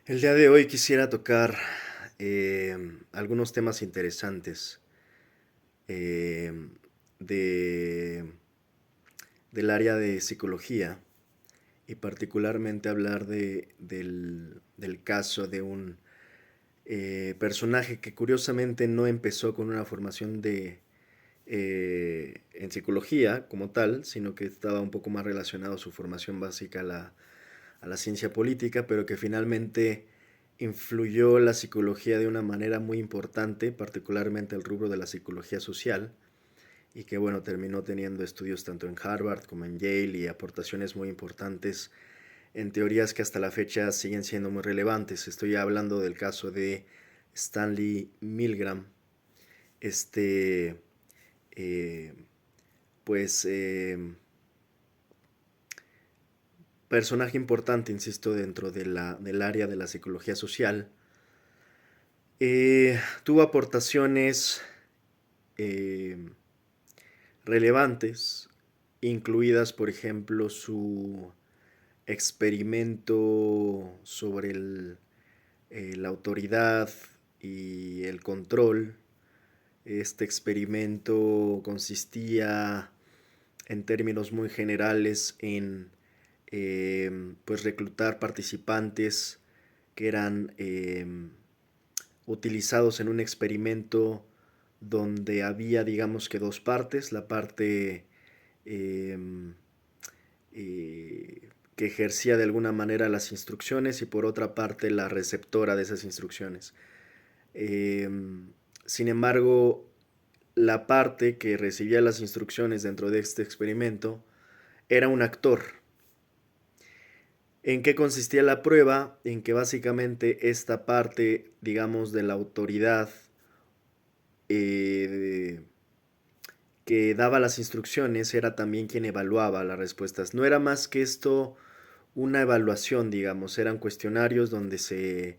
El día de hoy quisiera tocar algunos temas interesantes eh, de, del área de psicología y particularmente hablar del caso de un personaje que curiosamente no empezó con una formación en psicología como tal, sino que estaba un poco más relacionado a su formación básica a la ciencia política, pero que finalmente influyó la psicología de una manera muy importante, particularmente el rubro de la psicología social, y que bueno, terminó teniendo estudios tanto en Harvard como en Yale y aportaciones muy importantes en teorías que hasta la fecha siguen siendo muy relevantes. Estoy hablando del caso de Stanley Milgram, este, eh, pues, personaje importante, insisto, dentro del área de la psicología social. Tuvo aportaciones eh, relevantes, incluidas, por ejemplo, su experimento sobre la autoridad y el control. Este experimento consistía, en términos muy generales, en pues reclutar participantes que eran utilizados en un experimento donde había, digamos que dos partes, la parte eh, que ejercía de alguna manera las instrucciones y por otra parte la receptora de esas instrucciones. Eh, Sin embargo, la parte que recibía las instrucciones dentro de este experimento era un actor. ¿En qué consistía la prueba? En que básicamente esta parte, digamos, de la autoridad eh, que daba las instrucciones era también quien evaluaba las respuestas. No era más que esto una evaluación, digamos, eran cuestionarios donde se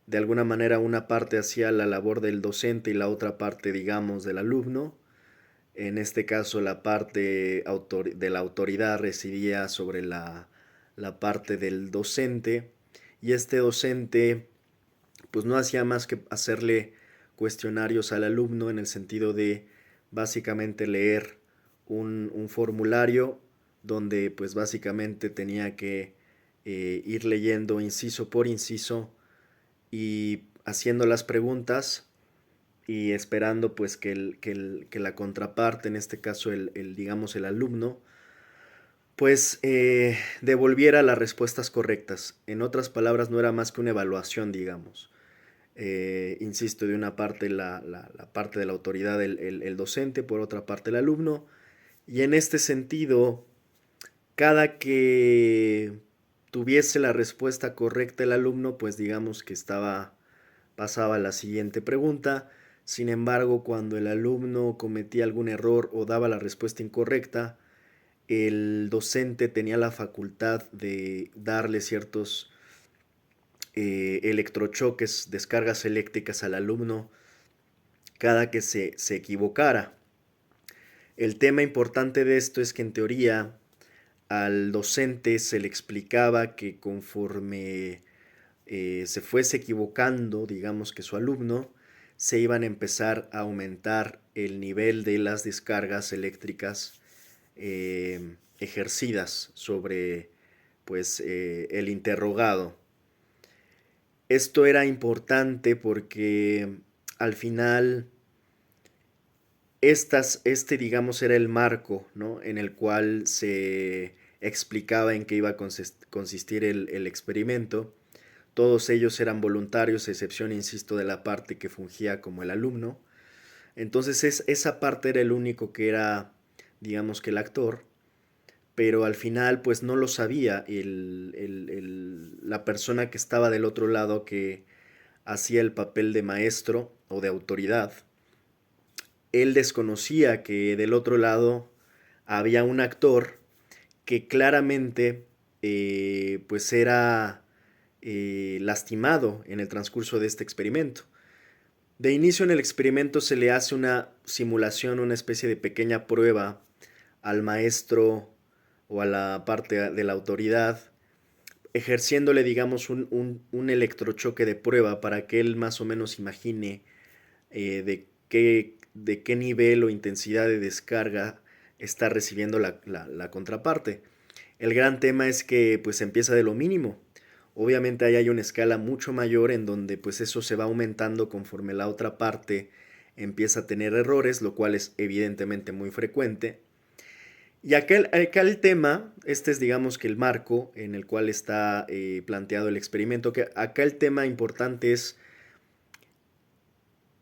de alguna manera una parte hacía la labor del docente y la otra parte, digamos, del alumno. En este caso, la parte de la autoridad residía sobre la parte del docente y este docente pues no hacía más que hacerle cuestionarios al alumno en el sentido de básicamente leer un formulario donde pues básicamente tenía que ir leyendo inciso por inciso y haciendo las preguntas y esperando pues que la contraparte, en este caso digamos el alumno, pues devolviera las respuestas correctas. En otras palabras, no era más que una evaluación, digamos. Insisto, de una parte la parte de la autoridad el docente, por otra parte el alumno. Y en este sentido, cada que tuviese la respuesta correcta el alumno, pues digamos que pasaba a la siguiente pregunta. Sin embargo, cuando el alumno cometía algún error o daba la respuesta incorrecta, el docente tenía la facultad de darle ciertos electrochoques, descargas eléctricas al alumno cada que se equivocara. El tema importante de esto es que en teoría al docente se le explicaba que conforme se fuese equivocando, digamos que su alumno, se iban a empezar a aumentar el nivel de las descargas eléctricas ejercidas sobre pues el interrogado. Esto era importante porque al final digamos, era el marco, ¿no? En el cual se explicaba en qué iba a consistir el experimento. Todos ellos eran voluntarios, a excepción, insisto, de la parte que fungía como el alumno. Entonces esa parte era el único que era, digamos que el actor, pero al final pues no lo sabía la persona que estaba del otro lado que hacía el papel de maestro o de autoridad. Él desconocía que del otro lado había un actor que claramente pues era lastimado en el transcurso de este experimento. De inicio en el experimento se le hace una simulación, una especie de pequeña prueba al maestro o a la parte de la autoridad ejerciéndole, digamos, un electrochoque de prueba para que él más o menos imagine de qué nivel o intensidad de descarga está recibiendo la contraparte. El gran tema es que pues empieza de lo mínimo. Obviamente ahí hay una escala mucho mayor en donde pues eso se va aumentando conforme la otra parte empieza a tener errores, lo cual es evidentemente muy frecuente. Y acá el tema, este es digamos que el marco en el cual está planteado el experimento, que acá el tema importante es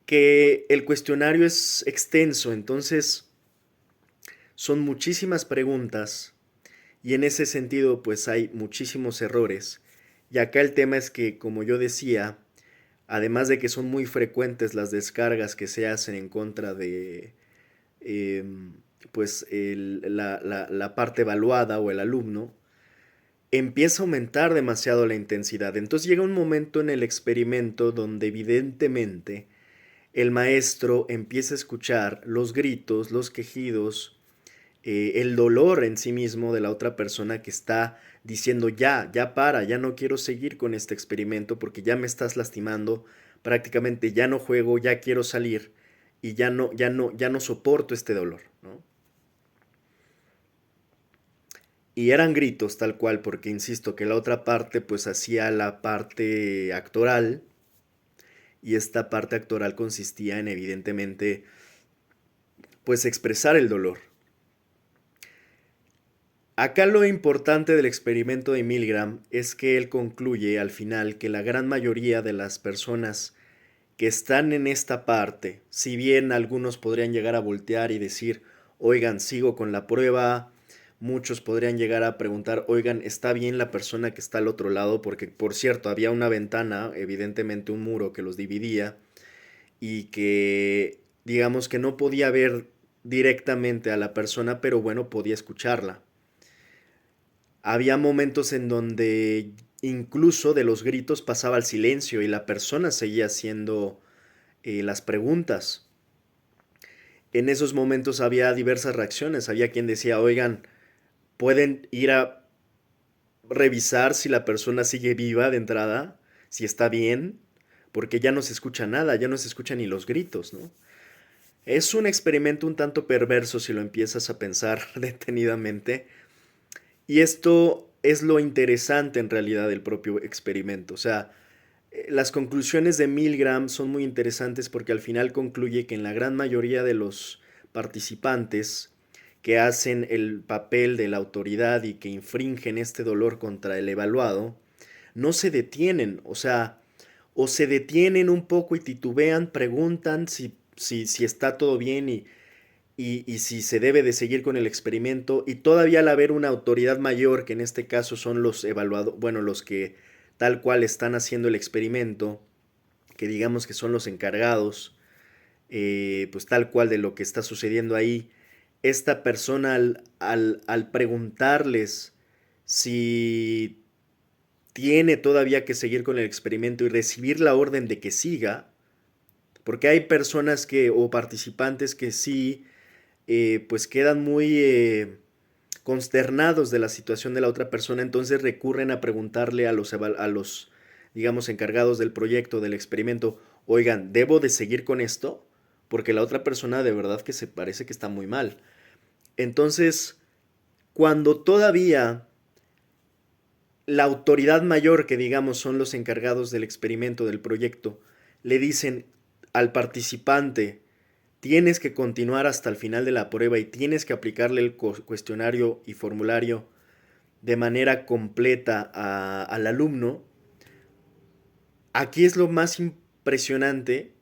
que el cuestionario es extenso, entonces son muchísimas preguntas y en ese sentido pues hay muchísimos errores. Y acá el tema es que, como yo decía, además de que son muy frecuentes las descargas que se hacen en contra de eh, pues la parte evaluada o el alumno, empieza a aumentar demasiado la intensidad. Entonces llega un momento en el experimento donde evidentemente el maestro empieza a escuchar los gritos, los quejidos, el dolor en sí mismo de la otra persona que está diciendo ya para, ya no quiero seguir con este experimento porque ya me estás lastimando, prácticamente ya no juego, ya quiero salir y ya no soporto este dolor, ¿no? Y eran gritos tal cual, porque insisto que la otra parte pues hacía la parte actoral y esta parte actoral consistía en evidentemente pues expresar el dolor. Acá lo importante del experimento de Milgram es que él concluye al final que la gran mayoría de las personas que están en esta parte, si bien algunos podrían llegar a voltear y decir, oigan, sigo con la prueba, muchos podrían llegar a preguntar, oigan, ¿está bien la persona que está al otro lado? Porque, por cierto, había una ventana, evidentemente un muro que los dividía y que, digamos que no podía ver directamente a la persona, pero bueno, podía escucharla. Había momentos en donde incluso de los gritos pasaba al silencio y la persona seguía haciendo las preguntas. En esos momentos había diversas reacciones. Había quien decía, oigan, pueden ir a revisar si la persona sigue viva de entrada, si está bien, porque ya no se escucha nada, ya no se escuchan ni los gritos, ¿no? Es un experimento un tanto perverso si lo empiezas a pensar detenidamente. Y esto es lo interesante en realidad del propio experimento. O sea, las conclusiones de Milgram son muy interesantes porque al final concluye que en la gran mayoría de los participantes que hacen el papel de la autoridad y que infringen este dolor contra el evaluado, no se detienen, o sea, o se detienen un poco y titubean, preguntan si está todo bien y si se debe de seguir con el experimento y todavía al haber una autoridad mayor, que en este caso son los evaluados, bueno, los que tal cual están haciendo el experimento, que digamos que son los encargados, pues tal cual de lo que está sucediendo ahí, esta persona al preguntarles si tiene todavía que seguir con el experimento y recibir la orden de que siga, porque hay personas que o participantes que sí pues quedan muy consternados de la situación de la otra persona, entonces recurren a preguntarle a los, digamos, encargados del proyecto, del experimento, oigan, ¿debo de seguir con esto? Porque la otra persona de verdad que se parece que está muy mal. Entonces, cuando todavía la autoridad mayor, que digamos son los encargados del experimento, del proyecto, le dicen al participante, tienes que continuar hasta el final de la prueba y tienes que aplicarle el cuestionario y formulario de manera completa al alumno, aquí es lo más impresionante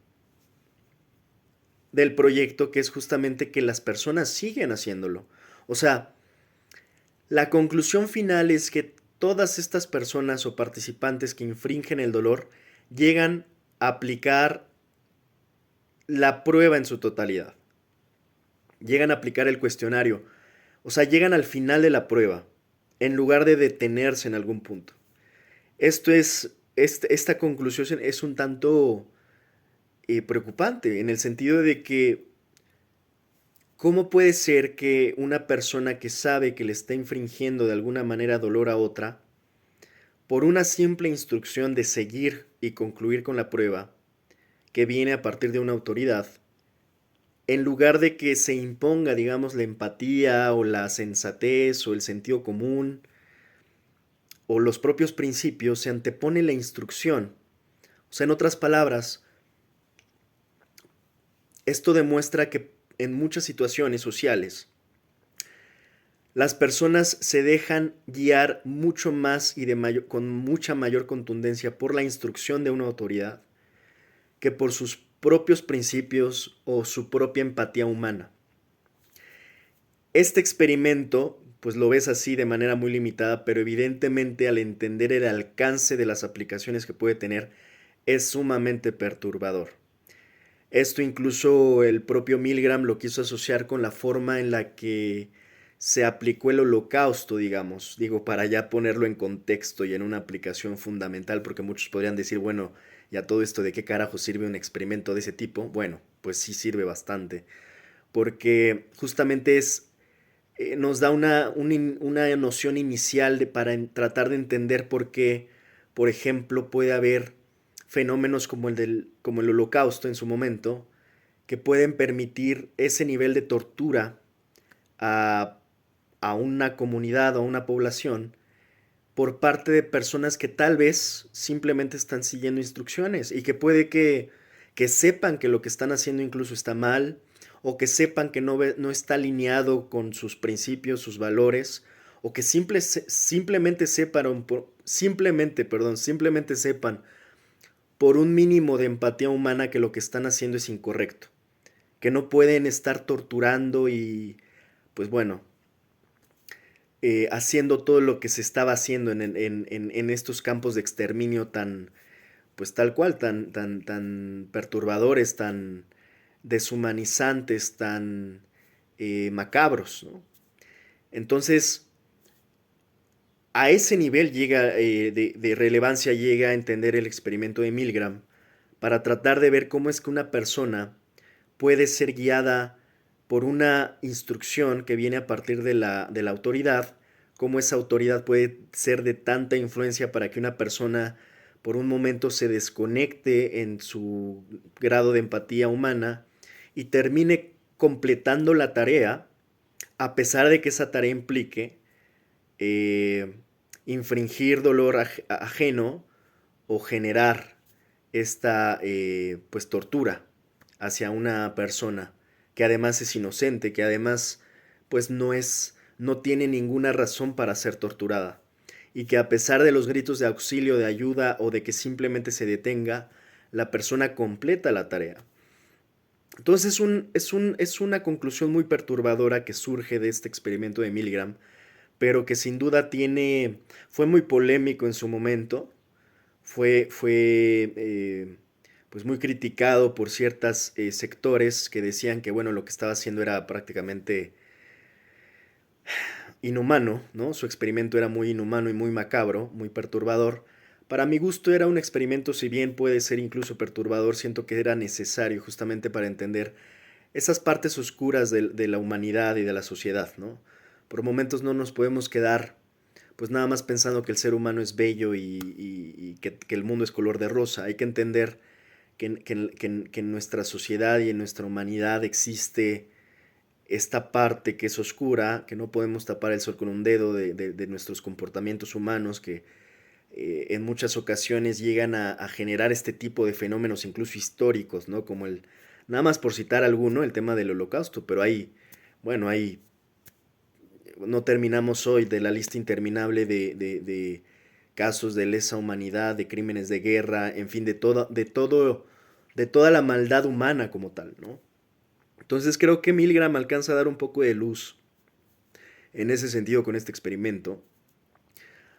del proyecto, que es justamente que las personas siguen haciéndolo. O sea, la conclusión final es que todas estas personas o participantes que infringen el dolor llegan a aplicar la prueba en su totalidad. Llegan a aplicar el cuestionario. O sea, llegan al final de la prueba, en lugar de detenerse en algún punto. Esta conclusión es un tanto preocupante, en el sentido de que, ¿cómo puede ser que una persona que sabe que le está infringiendo de alguna manera dolor a otra, por una simple instrucción de seguir y concluir con la prueba que viene a partir de una autoridad, en lugar de que se imponga, digamos, la empatía o la sensatez o el sentido común o los propios principios, se antepone la instrucción. O sea, en otras palabras, esto demuestra que en muchas situaciones sociales las personas se dejan guiar mucho más y con mucha mayor contundencia por la instrucción de una autoridad que por sus propios principios o su propia empatía humana. Este experimento, pues lo ves así de manera muy limitada, pero evidentemente al entender el alcance de las aplicaciones que puede tener, es sumamente perturbador. Esto incluso el propio Milgram lo quiso asociar con la forma en la que se aplicó el holocausto, digamos, digo, para ya ponerlo en contexto y en una aplicación fundamental, porque muchos podrían decir, bueno, ya todo esto de qué carajo sirve un experimento de ese tipo, bueno, pues sí sirve bastante, porque justamente nos da una noción inicial para tratar de entender por qué, por ejemplo, puede haber fenómenos como el holocausto en su momento, que pueden permitir ese nivel de tortura a, a una comunidad o a una población por parte de personas que tal vez simplemente están siguiendo instrucciones y que puede que sepan que lo que están haciendo incluso está mal o que sepan que no está alineado con sus principios, sus valores o que simplemente sepan, simplemente sepan por un mínimo de empatía humana que lo que están haciendo es incorrecto, que no pueden estar torturando y, pues bueno, haciendo todo lo que se estaba haciendo en estos campos de exterminio tan, pues tal cual, tan perturbadores, tan deshumanizantes, tan macabros, ¿no? Entonces, a ese nivel llega, de relevancia llega a entender el experimento de Milgram para tratar de ver cómo es que una persona puede ser guiada por una instrucción que viene a partir de la autoridad, cómo esa autoridad puede ser de tanta influencia para que una persona por un momento se desconecte en su grado de empatía humana y termine completando la tarea, a pesar de que esa tarea implique eh, infringir dolor ajeno o generar esta pues tortura hacia una persona que además es inocente, que además pues no tiene ninguna razón para ser torturada y que a pesar de los gritos de auxilio, de ayuda o de que simplemente se detenga, la persona completa la tarea. Entonces es una conclusión muy perturbadora que surge de este experimento de Milgram, pero que sin duda fue muy polémico en su momento, fue pues muy criticado por ciertos sectores que decían que bueno, lo que estaba haciendo era prácticamente inhumano, ¿no? Su experimento era muy inhumano y muy macabro, muy perturbador. Para mi gusto era un experimento, si bien puede ser incluso perturbador, siento que era necesario justamente para entender esas partes oscuras de la humanidad y de la sociedad, ¿no? Por momentos no nos podemos quedar pues nada más pensando que el ser humano es bello y que el mundo es color de rosa. Hay que entender que en nuestra sociedad y en nuestra humanidad existe esta parte que es oscura, que no podemos tapar el sol con un dedo de nuestros comportamientos humanos, que en muchas ocasiones llegan a generar este tipo de fenómenos incluso históricos, ¿no? Como nada más por citar alguno, el tema del holocausto, pero bueno, no terminamos hoy de la lista interminable de casos de lesa humanidad, de crímenes de guerra, en fin, de toda la maldad humana como tal, ¿no? Entonces creo que Milgram alcanza a dar un poco de luz en ese sentido con este experimento,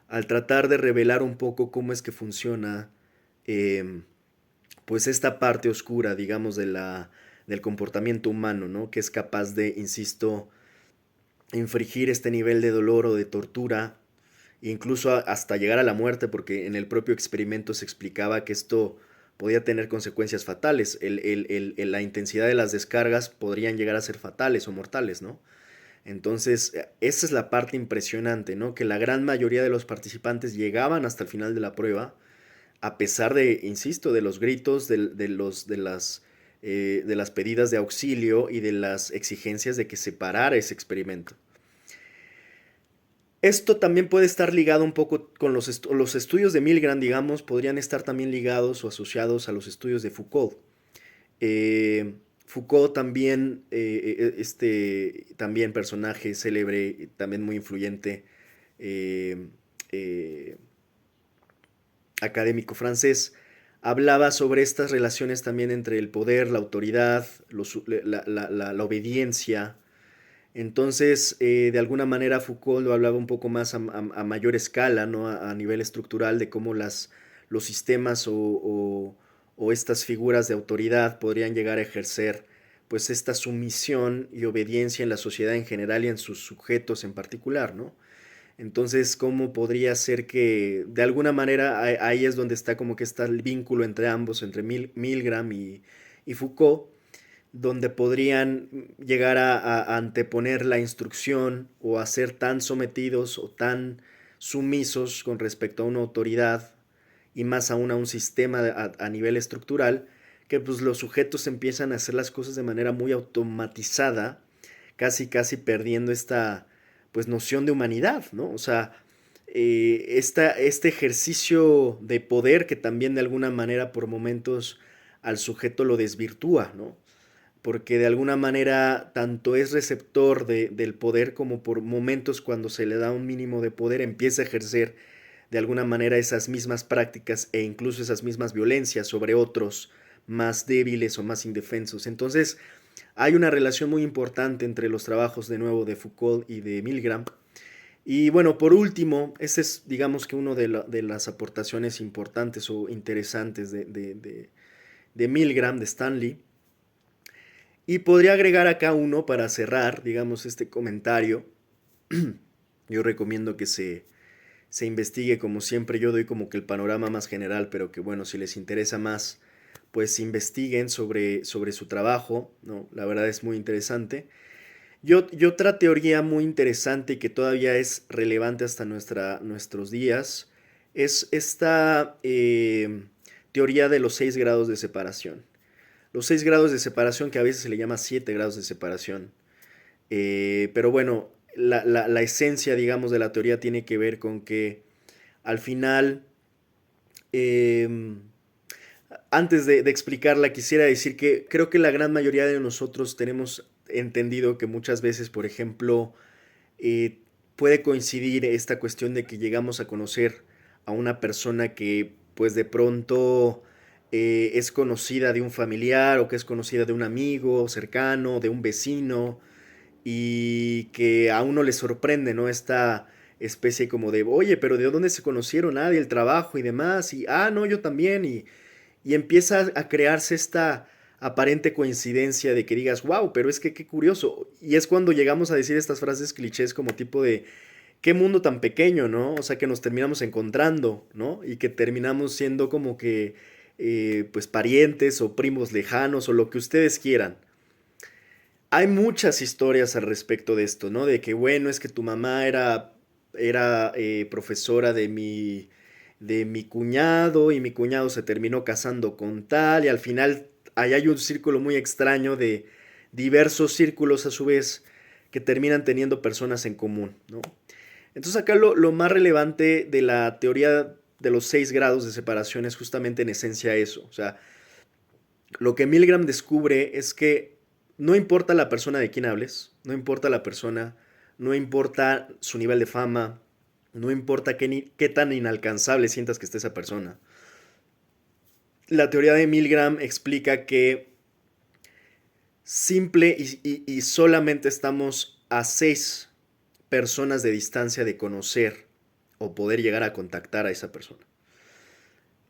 al tratar de revelar un poco cómo es que funciona eh, pues esta parte oscura, digamos, del comportamiento humano, ¿no? Que es capaz de, insisto, infligir este nivel de dolor o de tortura, incluso hasta llegar a la muerte, porque en el propio experimento se explicaba que esto podía tener consecuencias fatales. La intensidad de las descargas podrían llegar a ser fatales o mortales, ¿no? Entonces, esa es la parte impresionante, ¿no? Que la gran mayoría de los participantes llegaban hasta el final de la prueba, a pesar de, insisto, de los gritos, de las pedidas de auxilio y de las exigencias de que se parara ese experimento. Esto también puede estar ligado un poco con los estudios de Milgram, digamos, podrían estar también ligados o asociados a los estudios de Foucault. Eh, Foucault también, también personaje célebre, también muy influyente, eh, eh, académico francés, hablaba sobre estas relaciones también entre el poder, la autoridad, la obediencia. Entonces, de alguna manera Foucault lo hablaba un poco más a mayor escala, ¿no? A nivel estructural de cómo los sistemas o estas figuras de autoridad podrían llegar a ejercer pues esta sumisión y obediencia en la sociedad en general y en sus sujetos en particular, ¿no? Entonces, ¿cómo podría ser que de alguna manera ahí es donde está como que está el vínculo entre ambos, entre Milgram y Foucault, donde podrían llegar a anteponer la instrucción o a ser tan sometidos o tan sumisos con respecto a una autoridad y más aún a un sistema a nivel estructural, que pues los sujetos empiezan a hacer las cosas de manera muy automatizada, casi casi perdiendo esta pues noción de humanidad, ¿no? O sea, este ejercicio de poder que también de alguna manera por momentos al sujeto lo desvirtúa, ¿no? Porque de alguna manera tanto es receptor del poder como por momentos cuando se le da un mínimo de poder empieza a ejercer de alguna manera esas mismas prácticas e incluso esas mismas violencias sobre otros más débiles o más indefensos. Entonces hay una relación muy importante entre los trabajos de nuevo de Foucault y de Milgram. Y bueno, por último, este es digamos que uno de las aportaciones importantes o interesantes de Milgram, de Stanley. Y podría agregar acá uno para cerrar, digamos, este comentario. Yo recomiendo que se investigue como siempre. Yo doy como que el panorama más general, pero que bueno, si les interesa más, pues investiguen sobre su trabajo, ¿no? La verdad es muy interesante. Y otra teoría muy interesante y que todavía es relevante hasta nuestros días es esta teoría de los 6 grados de separación. Los 6 grados de separación, que a veces se le llama 7 grados de separación. Pero bueno, la esencia, digamos, de la teoría tiene que ver con que al final, eh, antes de explicarla, quisiera decir que creo que la gran mayoría de nosotros tenemos entendido que muchas veces, por ejemplo, eh, puede coincidir esta cuestión de que llegamos a conocer a una persona que pues de pronto es conocida de un familiar o que es conocida de un amigo cercano, de un vecino y que a uno le sorprende, ¿no? Esta especie como de, oye, pero ¿de dónde se conocieron? Ah, del trabajo y demás, y, ah, no, yo también, y empieza a crearse esta aparente coincidencia de que digas, wow, pero es que qué curioso. Y es cuando llegamos a decir estas frases clichés como tipo de, qué mundo tan pequeño, ¿no? O sea, que nos terminamos encontrando, ¿no? Y que terminamos siendo como que, pues, parientes o primos lejanos o lo que ustedes quieran. Hay muchas historias al respecto de esto, ¿no? De que, bueno, es que tu mamá era profesora de mi cuñado y mi cuñado se terminó casando con tal y al final ahí hay un círculo muy extraño de diversos círculos a su vez que terminan teniendo personas en común, ¿no? Entonces acá lo más relevante de la teoría de los 6 grados de separación es justamente en esencia eso. O sea, lo que Milgram descubre es que no importa la persona de quien hables, no importa la persona, no importa su nivel de fama, no importa qué tan inalcanzable sientas que esté esa persona. La teoría de Milgram explica que simple y solamente estamos a 6 personas de distancia de conocer o poder llegar a contactar a esa persona.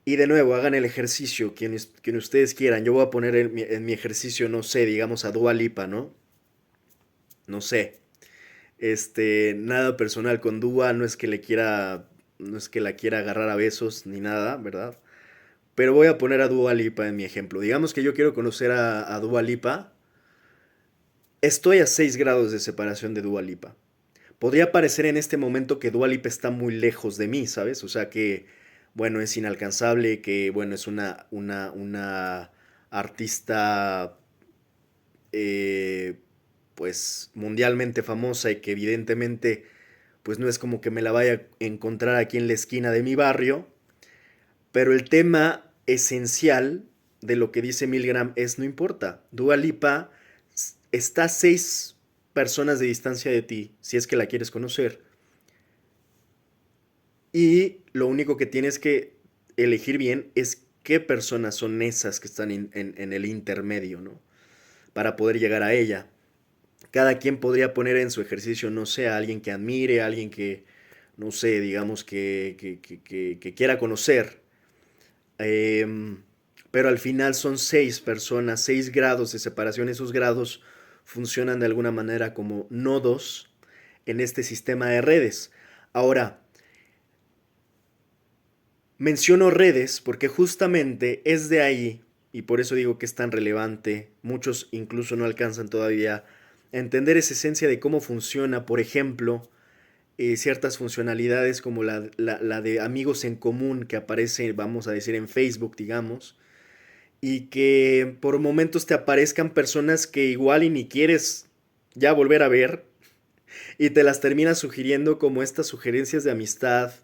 Y de nuevo, hagan el ejercicio, quien ustedes quieran. Yo voy a poner en mi ejercicio, no sé, digamos a Dua Lipa, ¿no? No sé. Nada personal con Dua, no es que la quiera agarrar a besos ni nada, ¿verdad? Pero voy a poner a Dua Lipa en mi ejemplo. Digamos que yo quiero conocer a Dua Lipa. Estoy a 6 grados de separación de Dua Lipa. Podría parecer en este momento que Dua Lipa está muy lejos de mí, ¿sabes? O sea que, bueno, es inalcanzable, que, bueno, es una artista, eh, pues, mundialmente famosa y que evidentemente, pues, no es como que me la vaya a encontrar aquí en la esquina de mi barrio, pero el tema esencial de lo que dice Milgram es, no importa, Dua Lipa está a 6 personas de distancia de ti, si es que la quieres conocer, y lo único que tienes que elegir bien es qué personas son esas que están en el intermedio, ¿no? Para poder llegar a ella. Cada quien podría poner en su ejercicio, no sé, a alguien que admire, a alguien que, no sé, digamos que quiera conocer. Em, pero al final son 6 personas, 6 grados de separación. Esos grados funcionan de alguna manera como nodos en este sistema de redes. Ahora, menciono redes porque justamente es de ahí, y por eso digo que es tan relevante, muchos incluso no alcanzan todavía a entender esa esencia de cómo funciona, por ejemplo, ciertas funcionalidades como la de amigos en común que aparece, vamos a decir, en Facebook, digamos, y que por momentos te aparezcan personas que igual y ni quieres ya volver a ver, y te las termina sugiriendo como estas sugerencias de amistad,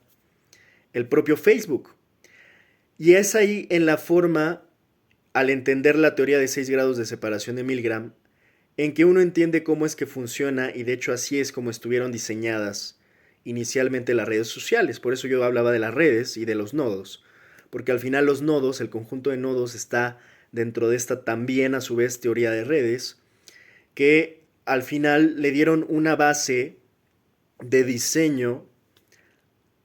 el propio Facebook. Y es ahí en la forma, al entender la teoría de 6 grados de separación de Milgram, en que uno entiende cómo es que funciona, y de hecho así es como estuvieron diseñadas inicialmente las redes sociales. Por eso yo hablaba de las redes y de los nodos, porque al final los nodos, el conjunto de nodos está dentro de esta también a su vez teoría de redes, que al final le dieron una base de diseño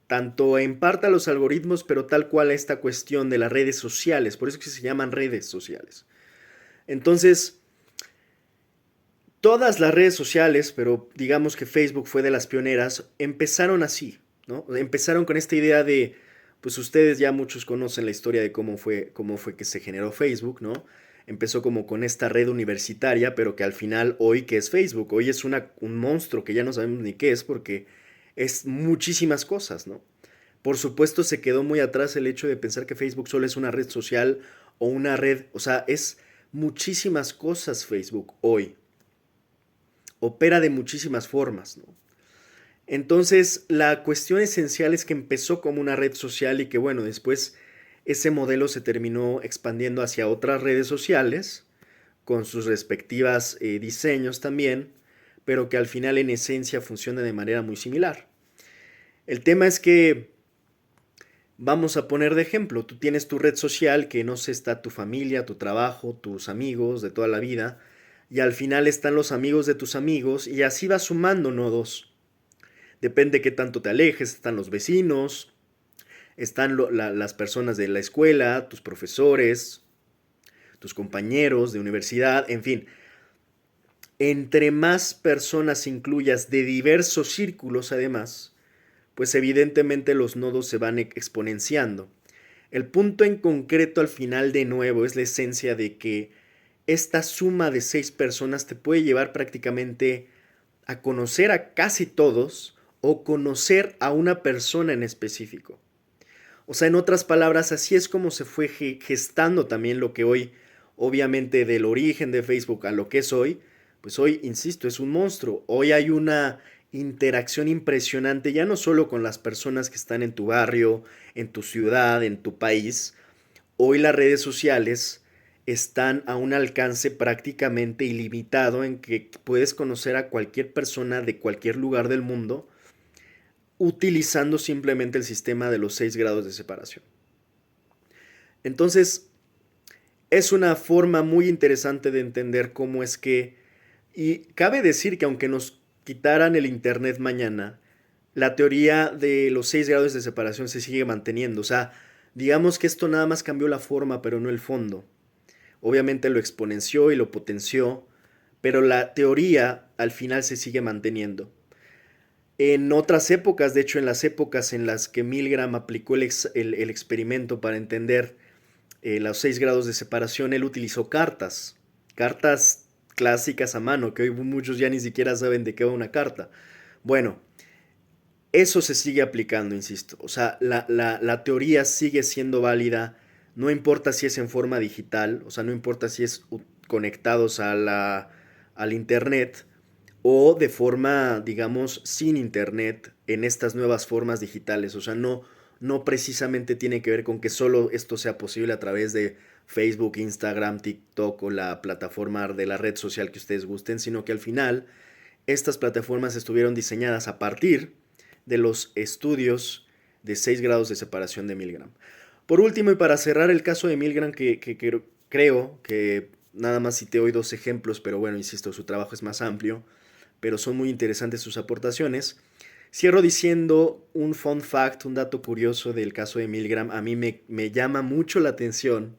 tanto en parte a los algoritmos, pero tal cual a esta cuestión de las redes sociales. Por eso es que se llaman redes sociales. Entonces, todas las redes sociales, pero digamos que Facebook fue de las pioneras, empezaron así, ¿no? Empezaron con esta idea de, pues ustedes ya muchos conocen la historia de cómo fue que se generó Facebook, ¿no? Empezó como con esta red universitaria, pero que al final hoy, ¿qué es Facebook? Hoy es un monstruo que ya no sabemos ni qué es porque es muchísimas cosas, ¿no? Por supuesto se quedó muy atrás el hecho de pensar que Facebook solo es una red social o una red, o sea, es muchísimas cosas Facebook hoy. Opera de muchísimas formas, ¿no? Entonces, la cuestión esencial es que empezó como una red social y que, bueno, después ese modelo se terminó expandiendo hacia otras redes sociales, con sus respectivas diseños también, pero que al final en esencia funciona de manera muy similar. El tema es que, vamos a poner de ejemplo, tú tienes tu red social que no sé, está tu familia, tu trabajo, tus amigos de toda la vida, y al final están los amigos de tus amigos, y así vas sumando nodos. Depende qué tanto te alejes, están los vecinos, están las personas de la escuela, tus profesores, tus compañeros de universidad, en fin. Entre más personas incluyas de diversos círculos además, pues evidentemente los nodos se van exponenciando. El punto en concreto al final de nuevo es la esencia de que esta suma de 6 personas te puede llevar prácticamente a conocer a casi todos o conocer a una persona en específico. O sea, en otras palabras, así es como se fue gestando también lo que hoy, obviamente del origen de Facebook a lo que es hoy, pues hoy, insisto, es un monstruo. Hoy hay una interacción impresionante, ya no solo con las personas que están en tu barrio, en tu ciudad, en tu país. Hoy las redes sociales están a un alcance prácticamente ilimitado en que puedes conocer a cualquier persona de cualquier lugar del mundo utilizando simplemente el sistema de los 6 grados de separación. Entonces, es una forma muy interesante de entender cómo es que, y cabe decir que aunque nos quitaran el Internet mañana, la teoría de los 6 grados de separación se sigue manteniendo. O sea, digamos que esto nada más cambió la forma, pero no el fondo. Obviamente lo exponenció y lo potenció, pero la teoría al final se sigue manteniendo. En otras épocas, de hecho en las épocas en las que Milgram aplicó el experimento para entender los 6 grados de separación, él utilizó cartas clásicas a mano, que hoy muchos ya ni siquiera saben de qué va una carta. Bueno, eso se sigue aplicando, insisto. O sea, la teoría sigue siendo válida, no importa si es en forma digital, o sea, no importa si es conectados al Internet o de forma, digamos, sin Internet en estas nuevas formas digitales. O sea, no precisamente tiene que ver con que solo esto sea posible a través de Facebook, Instagram, TikTok o la plataforma de la red social que ustedes gusten, sino que al final estas plataformas estuvieron diseñadas a partir de los estudios de 6 grados de separación de Milgram. Por último, y para cerrar el caso de Milgram, que creo que nada más cité hoy 2 ejemplos, pero bueno, insisto, su trabajo es más amplio, pero son muy interesantes sus aportaciones. Cierro diciendo un fun fact, un dato curioso del caso de Milgram. A mí me llama mucho la atención,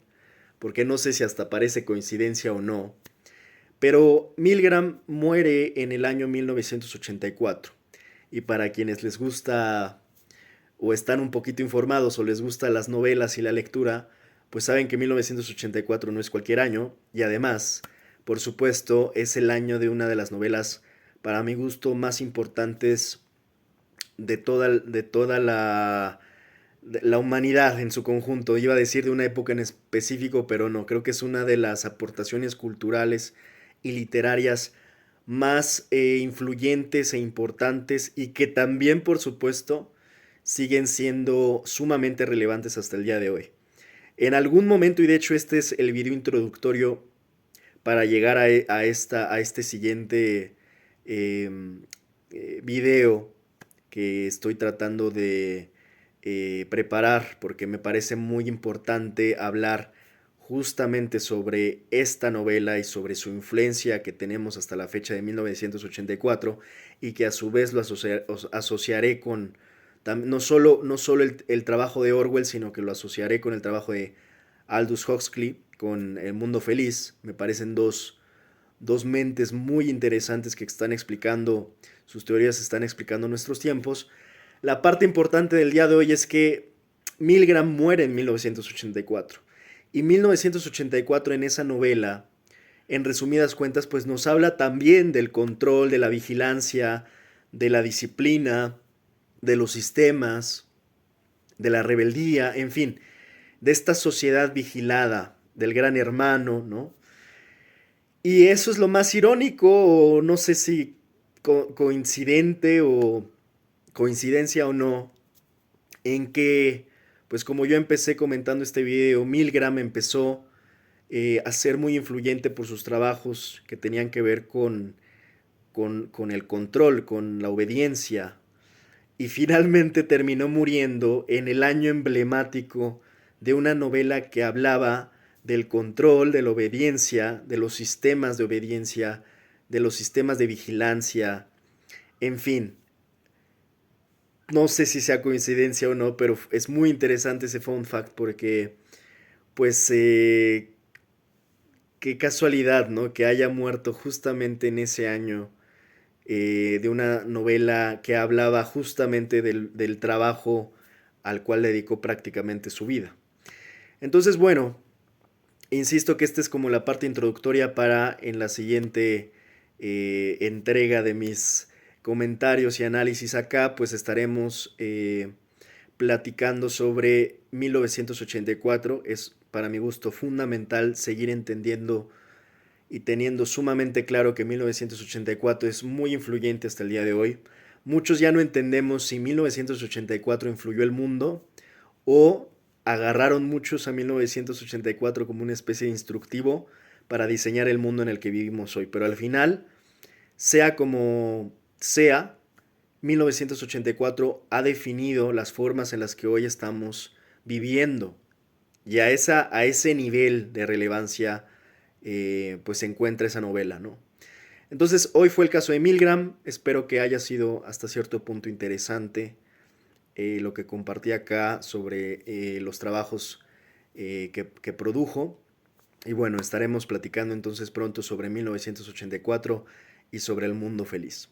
porque no sé si hasta parece coincidencia o no, pero Milgram muere en el año 1984. Y para quienes les gusta o están un poquito informados o les gustan las novelas y la lectura, pues saben que 1984 no es cualquier año y además, por supuesto, es el año de una de las novelas, para mi gusto, más importantes de toda la humanidad en su conjunto. Iba a decir de una época en específico, pero no, creo que es una de las aportaciones culturales y literarias más influyentes e importantes y que también, por supuesto, siguen siendo sumamente relevantes hasta el día de hoy. En algún momento, y de hecho este es el video introductorio para llegar a este siguiente eh, video que estoy tratando de preparar, porque me parece muy importante hablar justamente sobre esta novela y sobre su influencia que tenemos hasta la fecha de 1984 y que a su vez lo asociaré con no solo el trabajo de Orwell, sino que lo asociaré con el trabajo de Aldous Huxley, con El Mundo Feliz. Me parecen dos mentes muy interesantes que están explicando, sus teorías están explicando nuestros tiempos. La parte importante del día de hoy es que Milgram muere en 1984. Y 1984 en esa novela, en resumidas cuentas, pues nos habla también del control, de la vigilancia, de la disciplina, de los sistemas, de la rebeldía, en fin, de esta sociedad vigilada, del gran hermano, ¿no? Y eso es lo más irónico, o no sé si coincidente o coincidencia o no, en que, pues como yo empecé comentando este video, Milgram empezó a ser muy influyente por sus trabajos que tenían que ver con el control, con la obediencia, y finalmente terminó muriendo en el año emblemático de una novela que hablaba del control, de la obediencia, de los sistemas de obediencia, de los sistemas de vigilancia, en fin. No sé si sea coincidencia o no, pero es muy interesante ese fun fact porque, pues, qué casualidad, ¿no? Que haya muerto justamente en ese año de una novela que hablaba justamente del trabajo al cual dedicó prácticamente su vida. Entonces, bueno, insisto que esta es como la parte introductoria para en la siguiente entrega de mis comentarios y análisis acá, pues estaremos platicando sobre 1984. Es para mi gusto fundamental seguir entendiendo y teniendo sumamente claro que 1984 es muy influyente hasta el día de hoy. Muchos ya no entendemos si 1984 influyó el mundo o agarraron muchos a 1984 como una especie de instructivo para diseñar el mundo en el que vivimos hoy. Pero al final, sea como sea, 1984 ha definido las formas en las que hoy estamos viviendo. Y a ese nivel de relevancia, pues se encuentra esa novela, ¿no? Entonces, hoy fue el caso de Milgram. Espero que haya sido hasta cierto punto interesante lo que compartí acá sobre los trabajos que produjo. Y bueno, estaremos platicando entonces pronto sobre 1984 y sobre El Mundo Feliz.